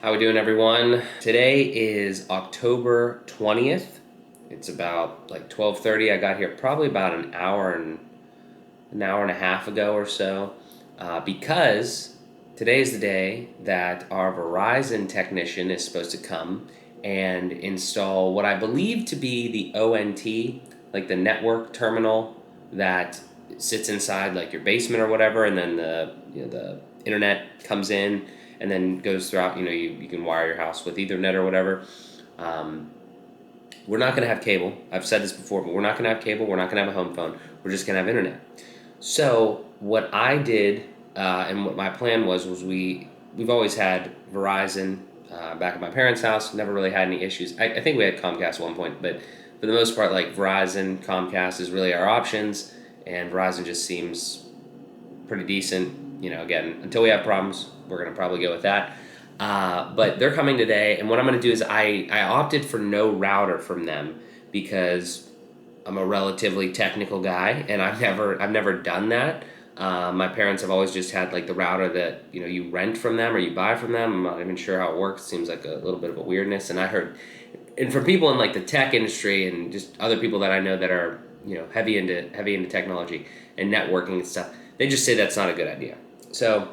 How we doing, everyone? Today is October 20th. It's about like 12:30. I got here probably about an hour and a half ago or so, because today is the day that our Verizon technician is supposed to come and install what I believe to be the ONT, like the network terminal that sits inside like your basement or whatever, and then the internet comes in and then goes throughout. You can wire your house with Ethernet or whatever. Um, we're not going to have cable. I've said this before, but we're not going to have cable. We're not going to have a home phone. We're just going to have internet. So what I did, and what my plan was we've always had Verizon back at my parents' house. Never really had any issues. I think we had Comcast at one point, but for the most part, like Verizon, Comcast is really our options, and Verizon just seems pretty decent. Again, until we have problems, we're gonna probably go with that. But they're coming today, and what I'm gonna do is I opted for no router from them because I'm a relatively technical guy, and I've never done that. My parents have always just had like the router that you rent from them or you buy from them. I'm not even sure how it works. It seems like a little bit of a weirdness. And I heard, and from people in like the tech industry and just other people that I know that are heavy into technology and networking and stuff, they just say that's not a good idea. So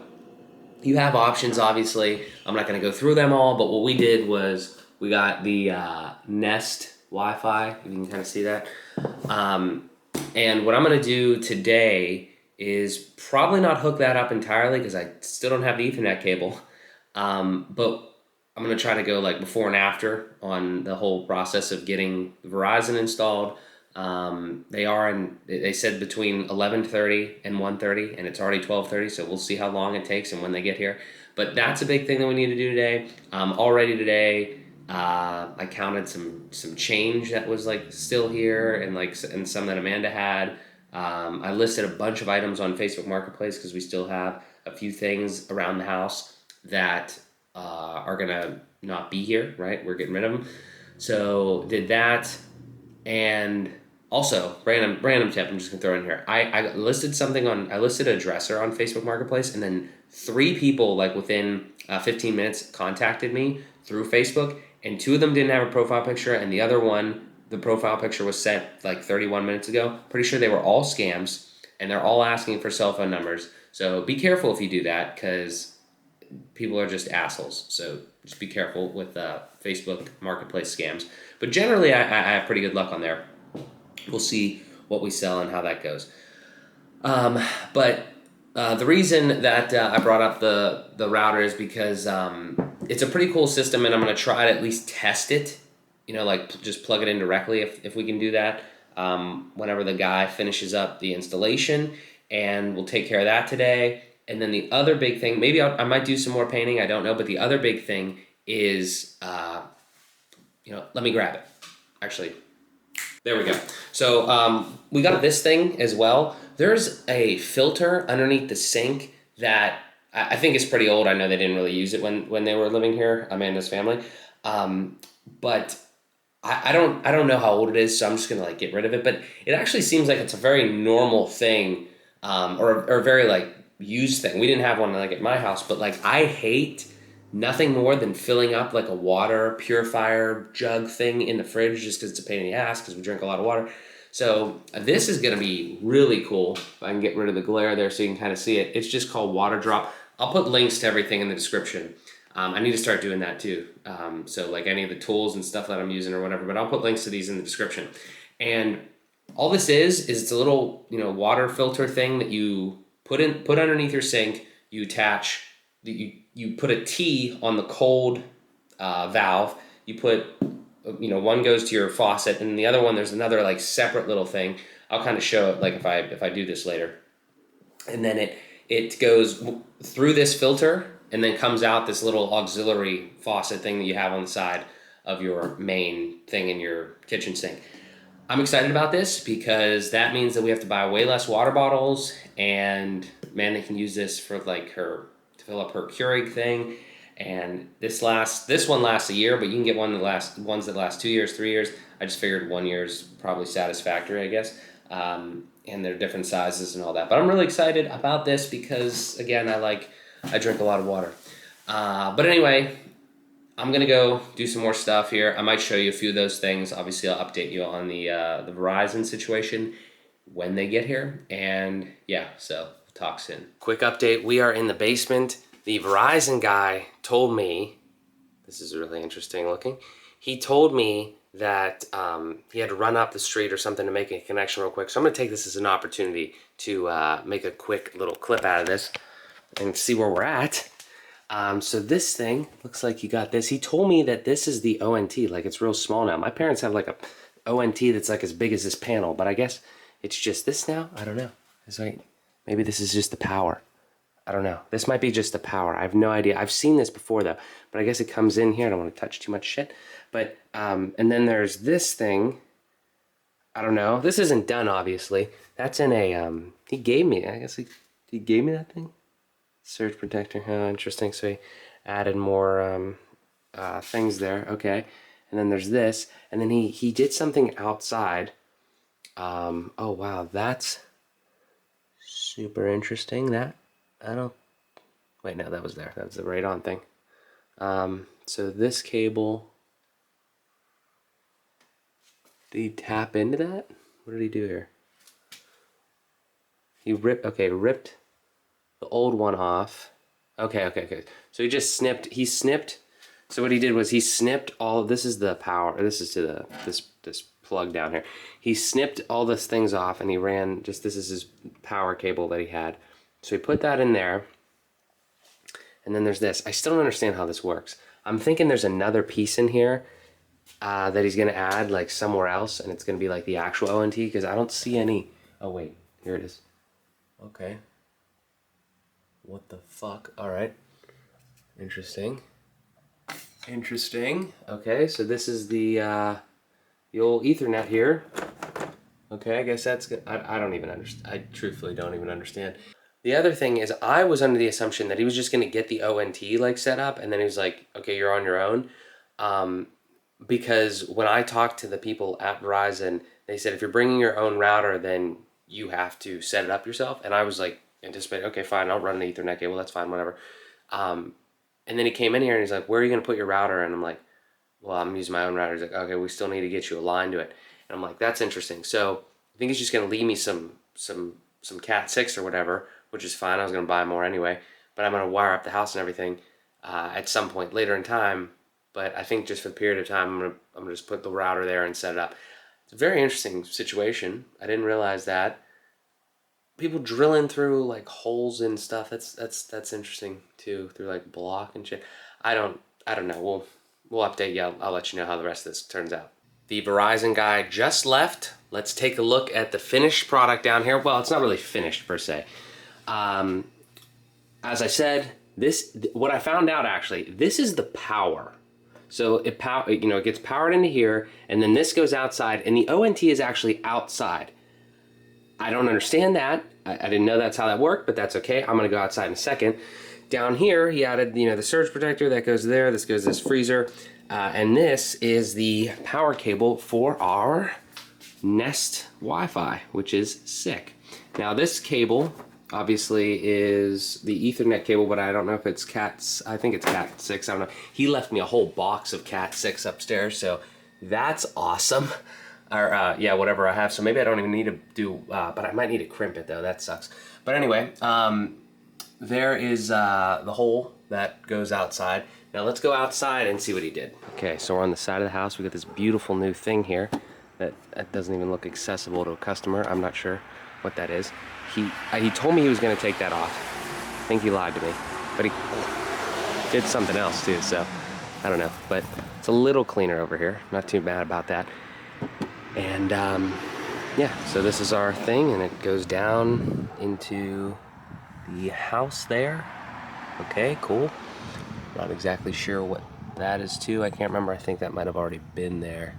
you have options, obviously. I'm not going to go through them all, but what we did was we got the Nest Wi-Fi. If you can kind of see that. And what I'm going to do today is probably not hook that up entirely because I still don't have the Ethernet cable. But I'm going to try to go like before and after on the whole process of getting Verizon installed. They said between 11:30 and 1:30, and it's already 12:30, so we'll see how long it takes and when they get here. But that's a big thing that we need to do today. Already today, I counted some change that was like still here, and some that Amanda had. I listed a bunch of items on Facebook Marketplace because we still have a few things around the house that are gonna not be here. Right, we're getting rid of them. So did that. And also, random tip I'm just gonna throw in here. I listed a dresser on Facebook Marketplace, and then 3 people like within 15 minutes contacted me through Facebook, and 2 of them didn't have a profile picture, and the other one, the profile picture was sent like 31 minutes ago. Pretty sure they were all scams, and they're all asking for cell phone numbers. So be careful if you do that, because people are just assholes. So just be careful with Facebook Marketplace scams. But generally, I have pretty good luck on there. We'll see what we sell and how that goes. But the reason that I brought up the router is because it's a pretty cool system, and I'm going to try to at least test it. Like just plug it in directly if we can do that. Whenever the guy finishes up the installation, and we'll take care of that today. And then the other big thing, maybe I might do some more painting. I don't know, but the other big thing is, let me grab it. Actually, there we go. So we got this thing as well. There's a filter underneath the sink that I think is pretty old. I know they didn't really use it when they were living here, Amanda's family. But I don't know how old it is, so I'm just gonna like get rid of it. But it actually seems like it's a very normal thing, or a very like used thing. We didn't have one like at my house, but like I hate nothing more than filling up like a water purifier jug thing in the fridge just because it's a pain in the ass because we drink a lot of water. So this is gonna be really cool. If I can get rid of the glare there so you can kind of see it. It's just called Waterdrop. I'll put links to everything in the description. I need to start doing that too. So like any of the tools and stuff that I'm using or whatever, but I'll put links to these in the description. And all this is it's a little water filter thing that you put underneath your sink. You attach you put a T on the cold valve. You put one goes to your faucet, and the other one there's another like separate little thing. I'll kind of show it like if I do this later, and then it goes through this filter and then comes out this little auxiliary faucet thing that you have on the side of your main thing in your kitchen sink. I'm excited about this because that means that we have to buy way less water bottles, and Amanda can use this for like to fill up her Keurig thing. And this one lasts a year, but you can get ones that last 2 years, 3 years. I just figured 1 year is probably satisfactory, I guess. And they're different sizes and all that. But I'm really excited about this because again, I drink a lot of water. But anyway, I'm gonna go do some more stuff here. I might show you a few of those things. Obviously, I'll update you on the Verizon situation when they get here. And yeah, so we'll talk soon. Quick update: we are in the basement. The Verizon guy told me, this is really interesting looking. He told me that he had to run up the street or something to make a connection real quick. So I'm gonna take this as an opportunity to make a quick little clip out of this and see where we're at. So this thing looks like you got this. He told me that this is the ONT, like it's real small now. My parents have like a ONT that's like as big as this panel, but I guess it's just this now. I don't know. It's like, maybe this is just the power. I don't know. This might be just the power. I have no idea. I've seen this before though, but I guess it comes in here. I don't want to touch too much shit. But, and then there's this thing. I don't know. This isn't done, obviously. That's in a, he gave me, I guess he gave me that thing. Surge protector, oh, interesting. So he added more things there. Okay, and then there's this, and then he did something outside. Oh wow, that's super interesting. That I don't. Wait, no, that was there. That was the right on thing. So this cable. Did he tap into that? What did he do here? He ripped. Okay, ripped the old one off. Okay. So he just snipped. So what he did was he snipped all, this is the power, this is to this plug down here. He snipped all these things off and he ran, this is his power cable that he had. So he put that in there. And then there's this. I still don't understand how this works. I'm thinking there's another piece in here that he's gonna add like somewhere else, and it's gonna be like the actual ONT, because I don't see any. Oh wait, here it is. Okay. What the fuck? All right. Interesting. Okay, so this is the old Ethernet here. Okay, I guess that's good. I don't even understand. I truthfully don't even understand. The other thing is, I was under the assumption that he was just going to get the ONT like set up, and then he was like, okay, you're on your own. Because when I talked to the people at Verizon, they said if you're bringing your own router, then you have to set it up yourself. And I was like, anticipate, okay, fine, I'll run an Ethernet cable, that's fine, whatever. And then he came in here and he's like, where are you going to put your router? And I'm like, well, I'm using my own router. He's like, okay, we still need to get you a line to it. And I'm like, that's interesting. So I think he's just going to leave me some Cat 6 or whatever, which is fine. I was going to buy more anyway. But I'm going to wire up the house and everything at some point later in time. But I think just for the period of time, I'm gonna just put the router there and set it up. It's a very interesting situation. I didn't realize that. People drilling through like holes and stuff. That's interesting too, through like block and shit. I don't know. We'll update you. I'll let you know how the rest of this turns out. The Verizon guy just left. Let's take a look at the finished product down here. Well, it's not really finished per se. As I said, what I found out actually, this is the power. So it gets powered into here, and then this goes outside, and the ONT is actually outside. I don't understand that. I didn't know that's how that worked, but that's okay. I'm gonna go outside in a second. Down here, he added, the surge protector that goes there. This goes this freezer, and this is the power cable for our Nest Wi-Fi, which is sick. Now this cable obviously is the Ethernet cable, but I don't know if it's I think it's Cat 6, I don't know. He left me a whole box of Cat 6 upstairs, so that's awesome. Or, yeah, whatever I have, so maybe I don't even need to do, but I might need to crimp it though, that sucks. But anyway, there is the hole that goes outside. Now let's go outside and see what he did. Okay, so we're on the side of the house. We got this beautiful new thing here that doesn't even look accessible to a customer. I'm not sure what that is. He told me he was going to take that off. I think he lied to me, but he did something else too, so I don't know. But it's a little cleaner over here. Not too bad about that. And yeah, so this is our thing, and it goes down into the house there. Okay, cool. Not exactly sure what that is too. I can't remember. I think that might have already been there.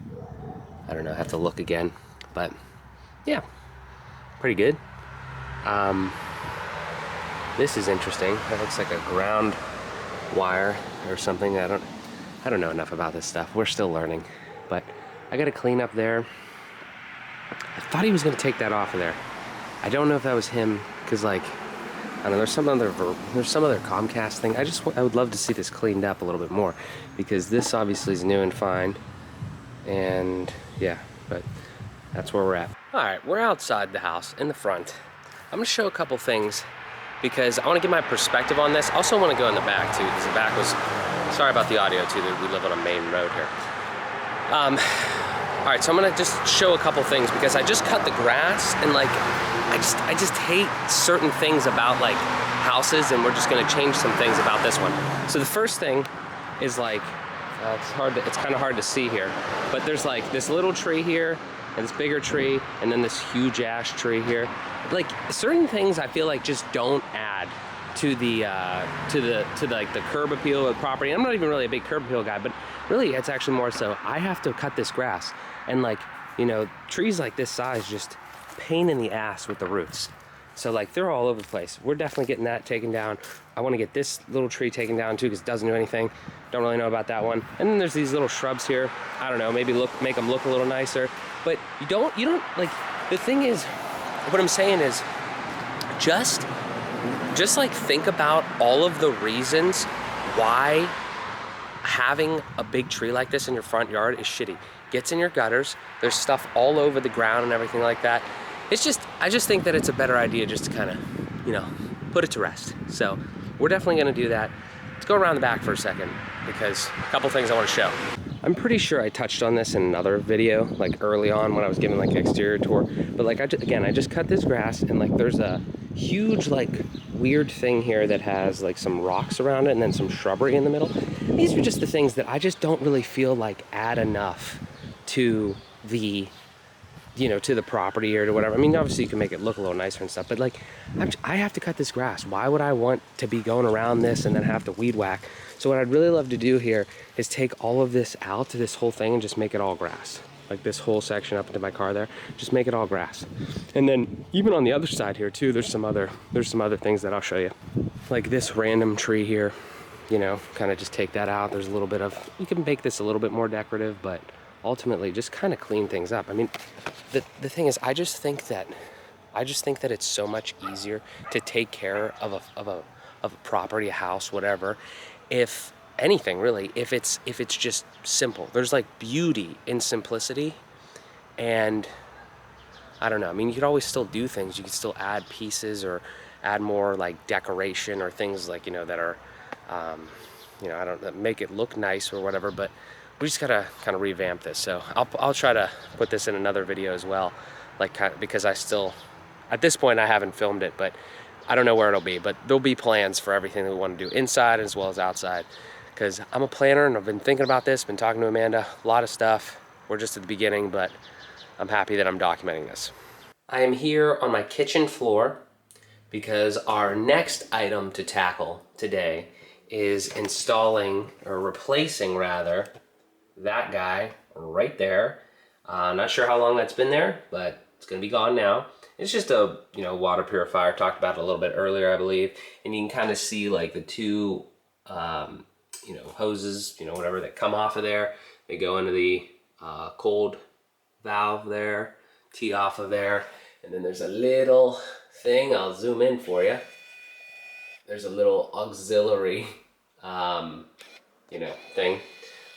I don't know. I have to look again. But yeah, pretty good. This is interesting. That looks like a ground wire or something. I don't know enough about this stuff. We're still learning. But I got to clean up there. I thought he was going to take that off of there. I don't know if that was him, because like I don't know, there's some other Comcast thing. I would love to see this cleaned up a little bit more, because this obviously is new and fine. And yeah, but that's where we're at. All right, we're outside the house in the front. I'm gonna show a couple things because I want to get my perspective on this. I also want to go in the back too, because the back was, sorry about the audio too, that we live on a main road here. All right, so I'm gonna just show a couple things because I just cut the grass, and like, I just hate certain things about like houses, and we're just gonna change some things about this one. So the first thing is like, it's kind of hard to see here, but there's like this little tree here, and this bigger tree, and then this huge ash tree here. Like certain things I feel like just don't add to the like the curb appeal of the property. I'm not even really a big curb appeal guy, but really it's actually more so I have to cut this grass, and like, you know, trees like this size just pain in the ass with the roots. So like they're all over the place. We're definitely getting that taken down. I want to get this little tree taken down too, because it doesn't do anything. Don't really know about that one. And then there's these little shrubs here. I don't know, maybe make them look a little nicer. But you don't like, the thing is, what I'm saying is just like think about all of the reasons why having a big tree like this in your front yard is shitty. Gets in your gutters, there's stuff all over the ground and everything like that. It's just, I just think that it's a better idea just to kind of, you know, put it to rest. So we're definitely gonna do that. Let's go around the back for a second, because a couple things I want to show. I'm pretty sure I touched on this in another video, like early on when I was giving like exterior tour, but like I just cut this grass, and like there's a huge like weird thing here that has like some rocks around it and then some shrubbery in the middle. These are just the things that I just don't really feel like add enough to the, you know, to the property or to whatever. I mean, obviously you can make it look a little nicer and stuff, but like I have to cut this grass. Why would I want to be going around this and then have to weed whack? So what I'd really love to do here is take all of this out, this whole thing, and just make it all grass. Like this whole section up into my car there, just make it all grass. And then even on the other side here too, there's some other things that I'll show you. Like this random tree here, you know, kind of just take that out. There's a little bit of, you can make this a little bit more decorative, but ultimately just kind of clean things up. I mean, the thing is, I just think that it's so much easier to take care of a property, a house, whatever, if anything really, if it's just simple. There's like beauty in simplicity, and I don't know, I mean, you could always still do things. You could still add pieces or add more like decoration or things like, you know, that are you know, I don't know, make it look nice or whatever, but we just gotta kind of revamp this. So I'll try to put this in another video as well, like because I still, at this point I haven't filmed it, but I don't know where it'll be, but there'll be plans for everything that we want to do inside as well as outside, because I'm a planner and I've been thinking about this, been talking to Amanda, a lot of stuff. We're just at the beginning, but I'm happy that I'm documenting this. I am here on my kitchen floor because our next item to tackle today is installing, or replacing rather, that guy right there. Not sure how long that's been there, but it's gonna be gone now. It's just a, you know, water purifier. Talked about it a little bit earlier, I believe. And you can kind of see like the two, you know, hoses, you know, whatever, that come off of there. They go into the cold valve there, tee off of there. And then there's a little thing, I'll zoom in for you. There's a little auxiliary, you know, thing,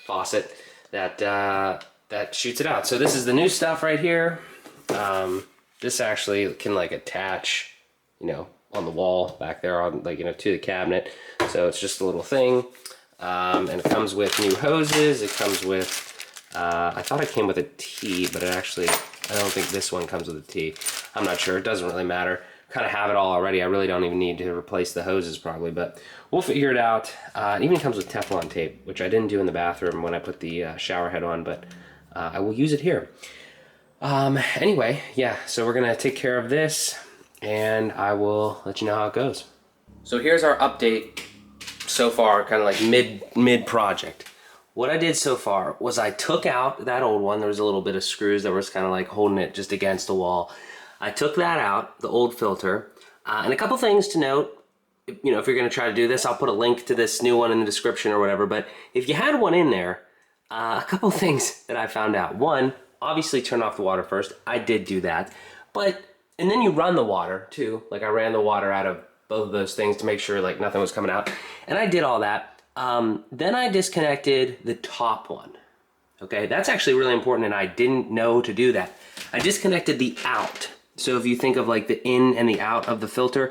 faucet that shoots it out. So this is the new stuff right here. This actually can like attach, you know, on the wall back there, on like, you know, to the cabinet. So it's just a little thing, and it comes with new hoses. It comes with, I thought it came with a T, but it actually, I don't think this one comes with a T. I'm not sure. It doesn't really matter. Kind of have it all already. I really don't even need to replace the hoses probably, but we'll figure it out. It even comes with Teflon tape, which I didn't do in the bathroom when I put the shower head on, but I will use it here. Anyway, yeah, so we're gonna take care of this and I will let you know how it goes. So here's our update so far, kind of like mid project. What I did so far was I took out that old one. There was a little bit of screws that was kind of like holding it just against the wall. I took that out, the old filter, and a couple things to note. You know, if you're gonna try to do this, I'll put a link to this new one in the description or whatever, but if you had one in there, a couple things that I found out. One, obviously turn off the water first. I did do that, and then you run the water too. Like I ran the water out of both of those things to make sure like nothing was coming out. And I did all that. Then I disconnected the top one. Okay, that's actually really important, and I didn't know to do that. I disconnected the out. So if you think of like the in and the out of the filter,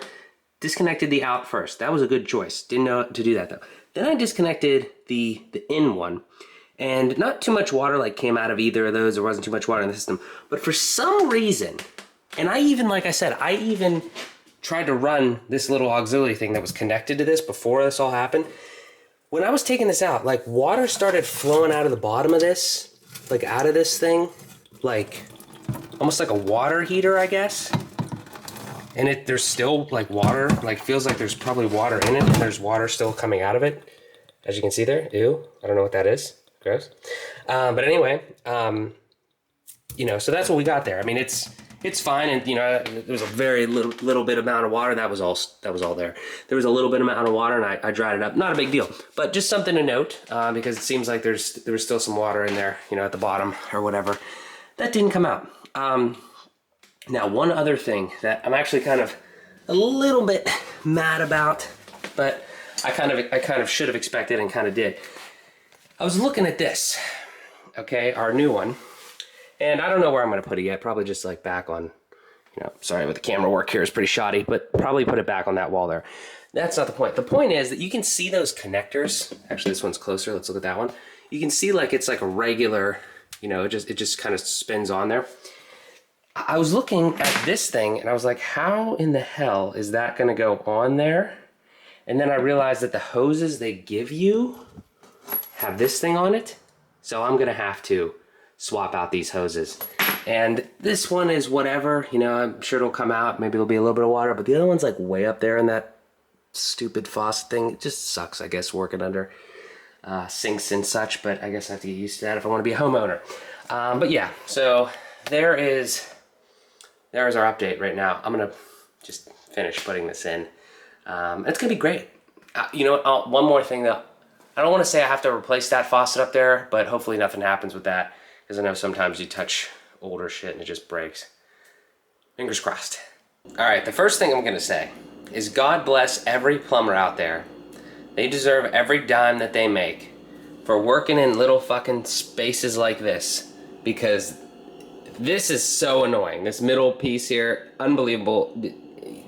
disconnected the out first. That was a good choice. Didn't know to do that though. Then I disconnected the in one, and not too much water like came out of either of those. There wasn't too much water in the system, but for some reason, and I even, like I said, I even tried to run this little auxiliary thing that was connected to this before this all happened. When I was taking this out, like water started flowing out of the bottom of this, like out of this thing, like almost like a water heater, I guess. And there's still like water, like feels like there's probably water in it, and there's water still coming out of it. As you can see there, ew, I don't know what that is, gross. But anyway, you know, so that's what we got there. I mean, it's fine, and you know, there was a very little bit amount of water. That was all there. There was a little bit amount of water, and I dried it up. Not a big deal, but just something to note because it seems like there was still some water in there, you know, at the bottom or whatever. That didn't come out. Now, one other thing that I'm actually kind of a little bit mad about, but I kind of should have expected and kind of did. I was looking at this, okay, our new one. And I don't know where I'm going to put it yet. Probably just like back on, you know, sorry, but the camera work here is pretty shoddy, but probably put it back on that wall there. That's not the point. The point is that you can see those connectors. Actually, this one's closer. Let's look at that one. You can see like it's like a regular, you know, it just kind of spins on there. I was looking at this thing and I was like, how in the hell is that going to go on there? And then I realized that the hoses they give you have this thing on it. So I'm going to have to swap out these hoses. And this one is whatever, you know, I'm sure it'll come out. Maybe there'll be a little bit of water, but the other one's like way up there in that stupid faucet thing. It just sucks, I guess, working under sinks and such, but I guess I have to get used to that if I want to be a homeowner. But yeah, so there is our update right now. I'm gonna just finish putting this in. It's gonna be great. You know what, one more thing though. I don't want to say I have to replace that faucet up there, but hopefully nothing happens with that. Because I know sometimes you touch older shit and it just breaks. Fingers crossed. All right, the first thing I'm gonna say is God bless every plumber out there. They deserve every dime that they make for working in little fucking spaces like this, because this is so annoying. This middle piece here, unbelievable.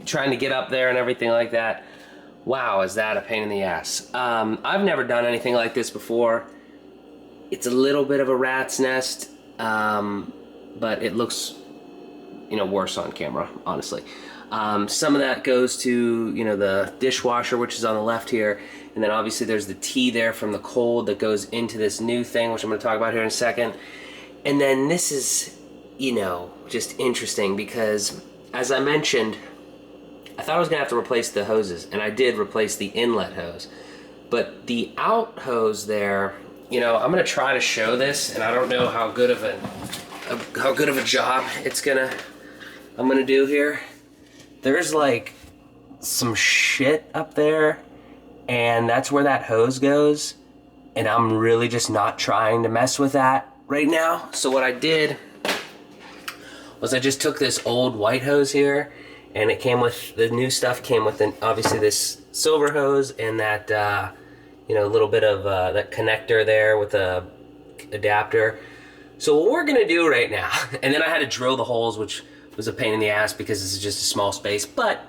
Trying to get up there and everything like that. Wow, is that a pain in the ass. I've never done anything like this before. It's a little bit of a rat's nest, but it looks, you know, worse on camera, honestly. Some of that goes to, you know, the dishwasher, which is on the left here, and then obviously there's the tea there from the cold that goes into this new thing, which I'm going to talk about here in a second. And then this is, you know, just interesting because, as I mentioned, I thought I was going to have to replace the hoses, and I did replace the inlet hose. But the out hose there, you know, I'm gonna try to show this, and I don't know how good of a job I'm gonna do here. There's like some shit up there, and that's where that hose goes, and I'm really just not trying to mess with that right now. So what I did was I just took this old white hose here, and it came with, the new stuff came with obviously this silver hose and that you know, a little bit of that connector there with a adapter. So what we're gonna do right now, and then I had to drill the holes, which was a pain in the ass because this is just a small space, but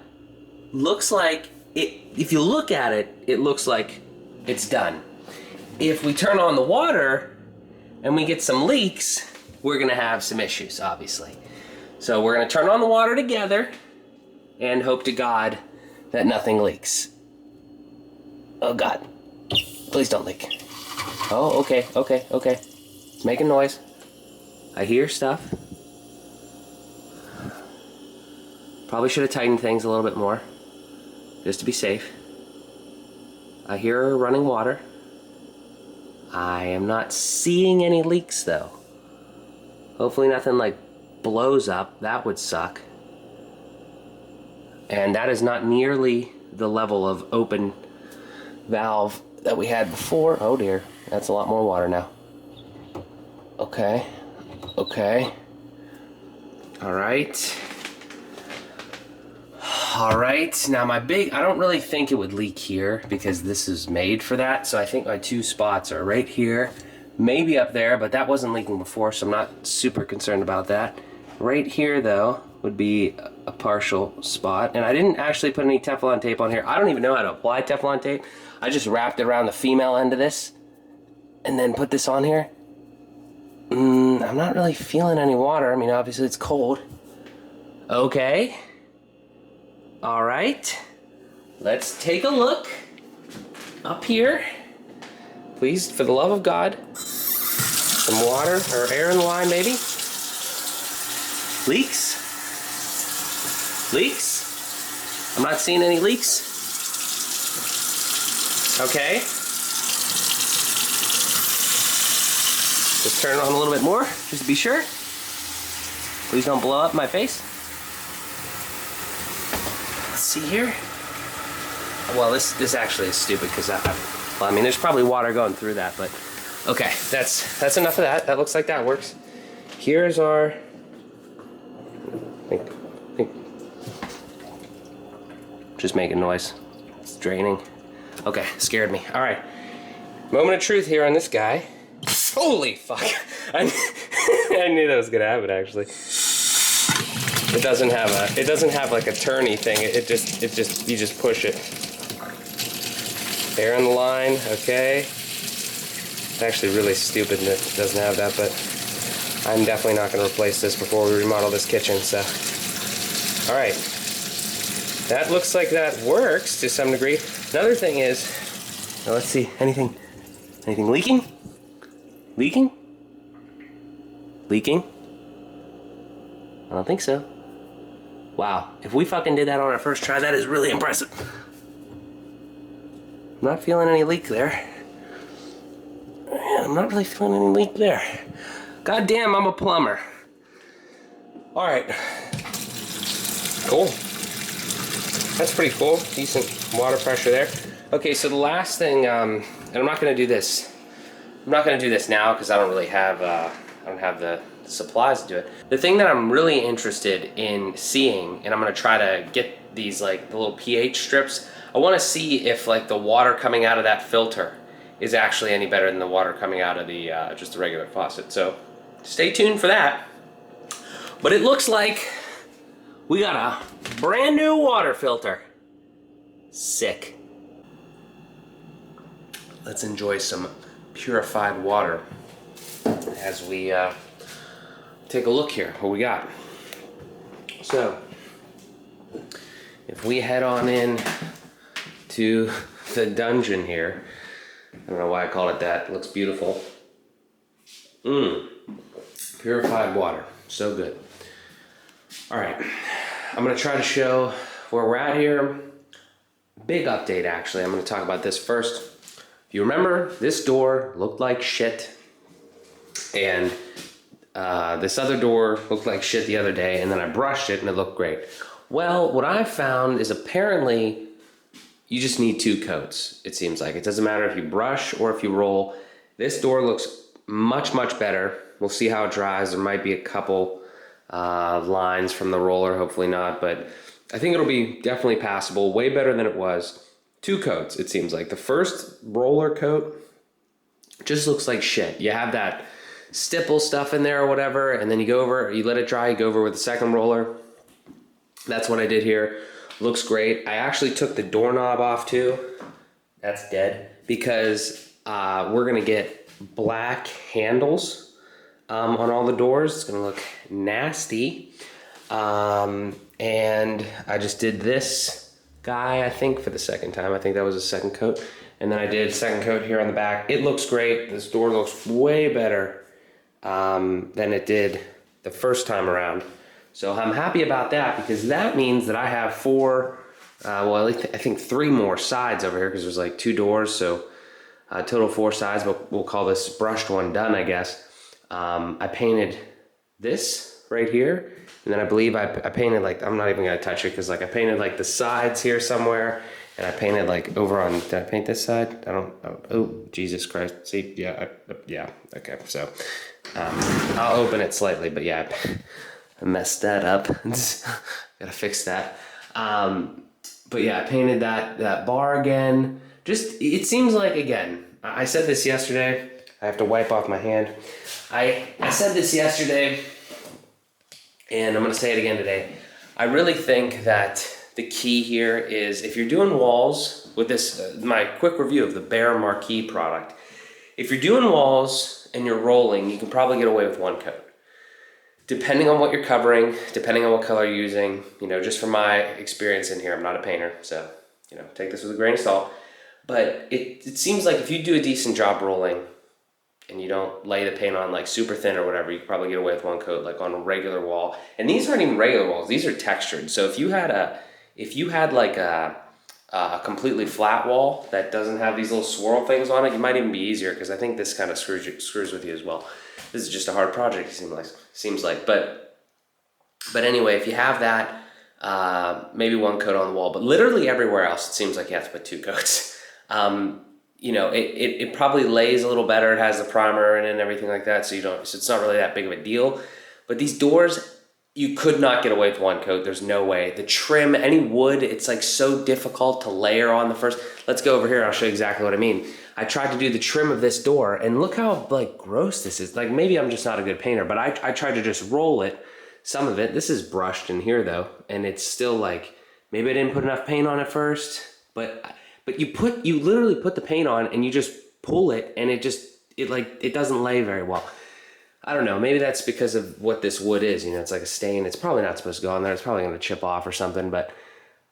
looks like it, if you look at it, it looks like it's done. If we turn on the water and we get some leaks, we're gonna have some issues, obviously. So we're gonna turn on the water together and hope to God that nothing leaks. Oh God. Please don't leak. Oh, okay. It's making noise. I hear stuff. Probably should have tightened things a little bit more, just to be safe. I hear running water. I am not seeing any leaks though. Hopefully nothing like blows up. That would suck. And that is not nearly the level of open valve that we had before. Oh dear, that's a lot more water now. Okay. All right. All right, now I don't really think it would leak here because this is made for that. So I think my 2 spots are right here, maybe up there, but that wasn't leaking before, so I'm not super concerned about that. Right here though would be a partial spot, and I didn't actually put any Teflon tape on here. I don't even know how to apply Teflon tape. I just wrapped it around the female end of this and then put this on here. I'm not really feeling any water. I mean, obviously it's cold. Okay. All right. Let's take a look up here. Please, for the love of God. Some water or air in the line, maybe. Leaks? Leaks? I'm not seeing any leaks. Okay. Just turn it on a little bit more, just to be sure. Please don't blow up my face. Let's see here. Well, this actually is stupid because I mean, there's probably water going through that, but okay, that's enough of that. That looks like that works. Here's our. Just making noise. It's draining. Okay, scared me. All right, moment of truth here on this guy. Holy fuck! I knew that was gonna happen. Actually, it doesn't have like a turny thing. It just you just push it. Air in the line. Okay. It's actually really stupid that it doesn't have that, but I'm definitely not gonna replace this before we remodel this kitchen. So, all right. That looks like that works to some degree. Another thing is, now let's see, anything leaking? Leaking? Leaking? I don't think so. Wow, if we fucking did that on our first try, that is really impressive. I'm not feeling any leak there. I'm not really feeling any leak there. God damn, I'm a plumber. All right. Cool. That's pretty cool. Decent water pressure there. Okay, so the last thing, and I'm not gonna do this. I'm not gonna do this now because I don't really have, I don't have the supplies to do it. The thing that I'm really interested in seeing, and I'm gonna try to get these like the little pH strips. I wanna see if like the water coming out of that filter is actually any better than the water coming out of the, just the regular faucet. So stay tuned for that. But it looks like we got a brand new water filter. Sick. Let's enjoy some purified water as we take a look here what we got. So if we head on in to the dungeon here, I don't know why I call it that. It looks beautiful. Purified water, so good. All right, I'm gonna try to show where we're at here. Big update, actually. I'm gonna talk about this first. If you remember, this door looked like shit, and this other door looked like shit the other day, and then I brushed it and it looked great. Well, what I found is apparently you just need 2 coats, it seems like. It doesn't matter if you brush or if you roll. This door looks much, much better. We'll see how it dries. There might be a couple lines from the roller, hopefully not, but I think it'll be definitely passable, way better than it was. 2 coats, it seems like. The first roller coat just looks like shit. You have that stipple stuff in there or whatever, and then you go over, you let it dry, you go over with the second roller. That's what I did here. Looks great. I actually took the doorknob off too. That's dead, because we're gonna get black handles on all the doors. It's gonna look nasty. And I just did this guy, I think, for the second time. I think that was a second coat. And then I did a second coat here on the back. It looks great. This door looks way better than it did the first time around. So I'm happy about that, because that means that I have 4, well, I think 3 more sides over here, because there's like 2 doors. So total 4 sides, but we'll call this brushed one done, I guess. I painted this right here. And then I believe I painted like, I'm not even gonna touch it, because like I painted like the sides here somewhere, and I painted like over on, did I paint this side? I don't, oh, Jesus Christ. See, yeah, yeah, okay. So I'll open it slightly, but yeah, I messed that up. Gotta fix that. But yeah, I painted that bar again. Just, it seems like, again, I said this yesterday. I have to wipe off my hand. I said this yesterday, and I'm gonna say it again today. I really think that the key here is if you're doing walls with this, my quick review of the Behr Marquee product, if you're doing walls and you're rolling, you can probably get away with one coat. Depending on what you're covering, depending on what color you're using, you know, just from my experience in here, I'm not a painter, so, you know, take this with a grain of salt. But it seems like if you do a decent job rolling and you don't lay the paint on like super thin or whatever, you can probably get away with one coat like on a regular wall. And these aren't even regular walls, these are textured. So if you had like a completely flat wall that doesn't have these little swirl things on it, it might even be easier because I think this kind of screws with you as well. This is just a hard project, it seems like. But anyway, if you have that, maybe one coat on the wall, but literally everywhere else, it seems like you have to put two coats. You know, it probably lays a little better. It has the primer in it and everything like that, so it's not really that big of a deal. But these doors, you could not get away with one coat. There's no way. The trim, any wood, it's like so difficult to layer on the first. Let's go over here. I'll show you exactly what I mean. I tried to do the trim of this door, and look how like gross this is. Like maybe I'm just not a good painter, but I tried to just roll it. Some of it, this is brushed in here though, and it's still like, maybe I didn't put enough paint on it first, but you literally put the paint on and you just pull it, and it doesn't lay very well. I don't know, maybe that's because of what this wood is, you know, it's like a stain. It's probably not supposed to go on there. It's probably gonna chip off or something, but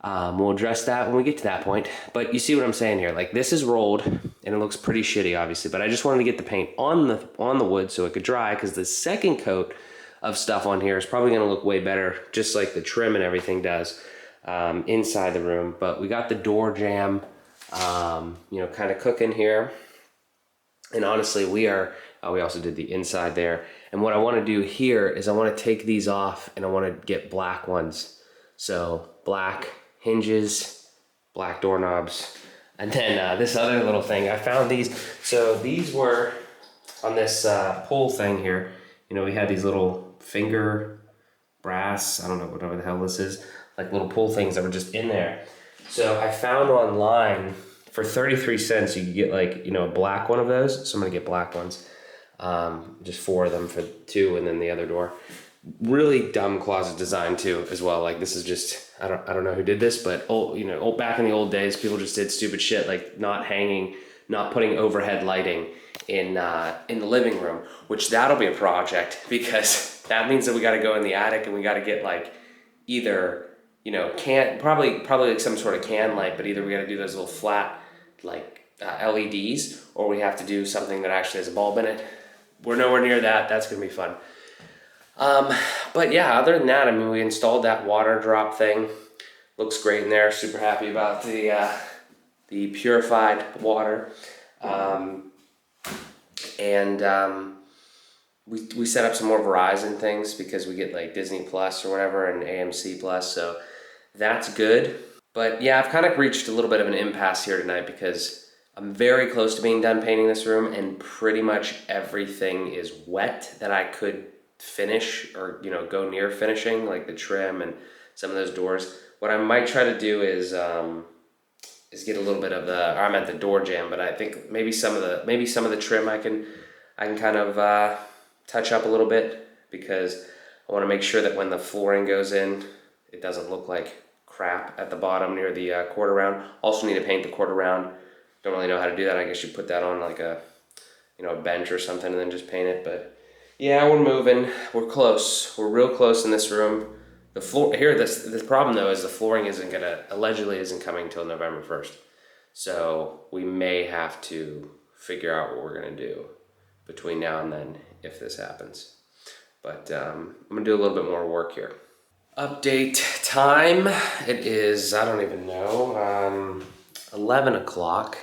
we'll address that when we get to that point. But you see what I'm saying here, like this is rolled and it looks pretty shitty obviously, but I just wanted to get the paint on the wood so it could dry, because the second coat of stuff on here is probably gonna look way better, just like the trim and everything does inside the room. But we got the door jamb, you know, kind of cooking here. And honestly, we also did the inside there. And what I want to do here is I want to take these off and I want to get black ones. So black hinges, black doorknobs. And then this other little thing, I found these. So these were on this pull thing here. You know, we had these little finger brass, I don't know, whatever the hell this is, like little pull things that were just in there. So I found online for 33 cents, you could get like, you know, a black one of those. So I'm gonna get black ones. Just 4 of them for 2, and then the other door. Really dumb closet design too, as well. Like this is just, I don't know who did this, but back in the old days, people just did stupid shit like not putting overhead lighting in the living room, which that'll be a project, because that means that we got to go in the attic and we got to get like either, you know, probably like some sort of can light, but either we got to do those little flat like LEDs, or we have to do something that actually has a bulb in it. We're nowhere near that. That's gonna be fun. But yeah, other than that, I mean, we installed that Waterdrop thing. Looks great in there. Super happy about the purified water. We set up some more Verizon things because we get like Disney Plus or whatever and AMC Plus, so that's good. But yeah, I've kind of reached a little bit of an impasse here tonight because I'm very close to being done painting this room, and pretty much everything is wet that I could finish or, you know, go near finishing, like the trim and some of those doors. What I might try to do is get a little bit of I meant the door jamb, but I think maybe some of the trim I can kind of touch up a little bit, because I want to make sure that when the flooring goes in, it doesn't look like crap at the bottom near the quarter round. Also need to paint the quarter round. Don't really know how to do that. I guess you put that on like a bench or something and then just paint it. But yeah, we're moving. We're close. We're real close in this room. The floor here. This problem though is the flooring allegedly isn't coming till November 1st. So we may have to figure out what we're gonna do between now and then if this happens. But I'm gonna do a little bit more work here. Update time. It is, I don't even know, 11 o'clock,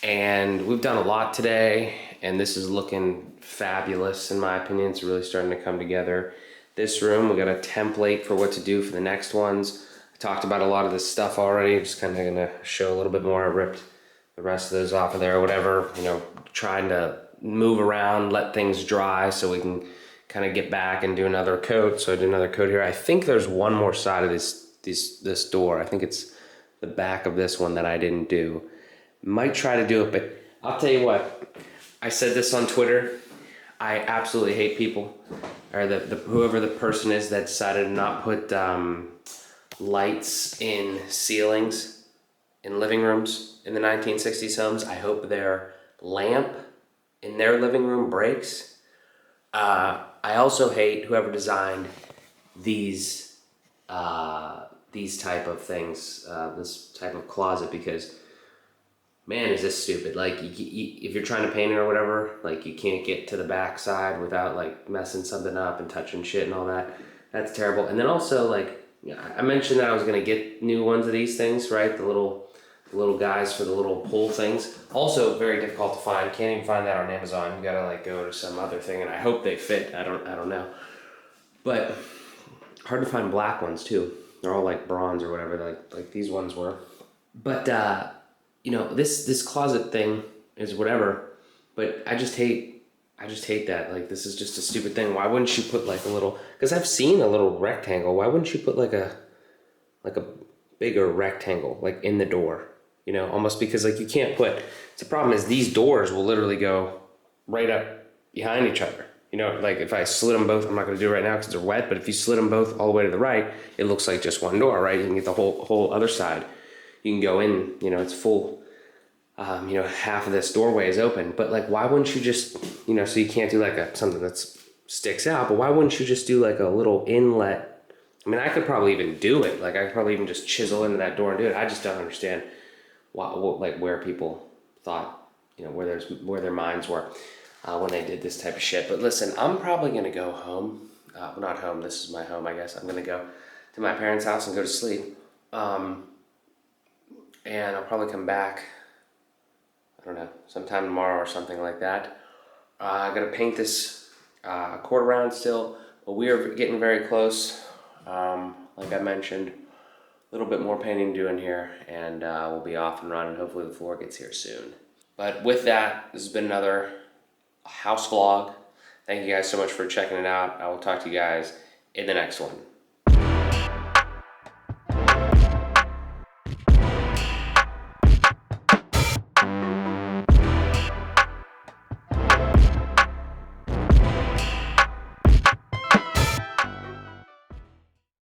and we've done a lot today, and this is looking fabulous in my opinion. It's really starting to come together. This room, we got a template for what to do for the next ones. I talked about a lot of this stuff already. I'm just kind of gonna show a little bit more. I ripped the rest of those off of there or whatever, you know, trying to move around, let things dry so we can kind of get back and do another coat. So I did another coat here. I think there's one more side of these this door. I think it's the back of this one that I didn't do. Might try to do it, but I'll tell you what. I said this on Twitter. I absolutely hate people, or whoever the person is that decided to not put lights in ceilings in living rooms in the 1960s homes. I hope their lamp in their living room breaks. I also hate whoever designed these type of things, this type of closet, because man, is this stupid. Like, if you're trying to paint it or whatever, like, you can't get to the back side without like messing something up and touching shit and all that. That's terrible. And then also, like, I mentioned that I was gonna get new ones of these things, right? The little guys for the little pull things. Also very difficult to find. Can't even find that on Amazon. You gotta like go to some other thing, and I hope they fit. I don't know. But hard to find black ones too. They're all like bronze or whatever, like these ones were. But you know, this closet thing is whatever, but I just hate that. Like, this is just a stupid thing. Why wouldn't you put like a little, because I've seen a little rectangle. Why wouldn't you put like a bigger rectangle like in the door? You know, almost, because like you can't put, the problem is these doors will literally go right up behind each other. You know, like if I slid them both, I'm not gonna do it right now because they're wet, but if you slid them both all the way to the right, it looks like just one door, right? You can get the whole other side. You can go in, you know, it's full. You know, half of this doorway is open, but like, why wouldn't you just, you know, so you can't do like something that sticks out, but why wouldn't you just do like a little inlet? I mean, I could probably even do it. Like, I could probably even just chisel into that door and do it. I just don't understand like where people thought, you know, where their minds were when they did this type of shit. But listen, I'm probably gonna go home. Well, not home. This is my home, I guess. I'm gonna go to my parents' house and go to sleep. And I'll probably come back, I don't know, sometime tomorrow or something like that. I gotta paint this quarter round still, but we are getting very close. Like I mentioned, a little bit more painting to do in here, and we'll be off and running. Hopefully the floor gets here soon. But with that, this has been another house vlog. Thank you guys so much for checking it out. I will talk to you guys in the next one.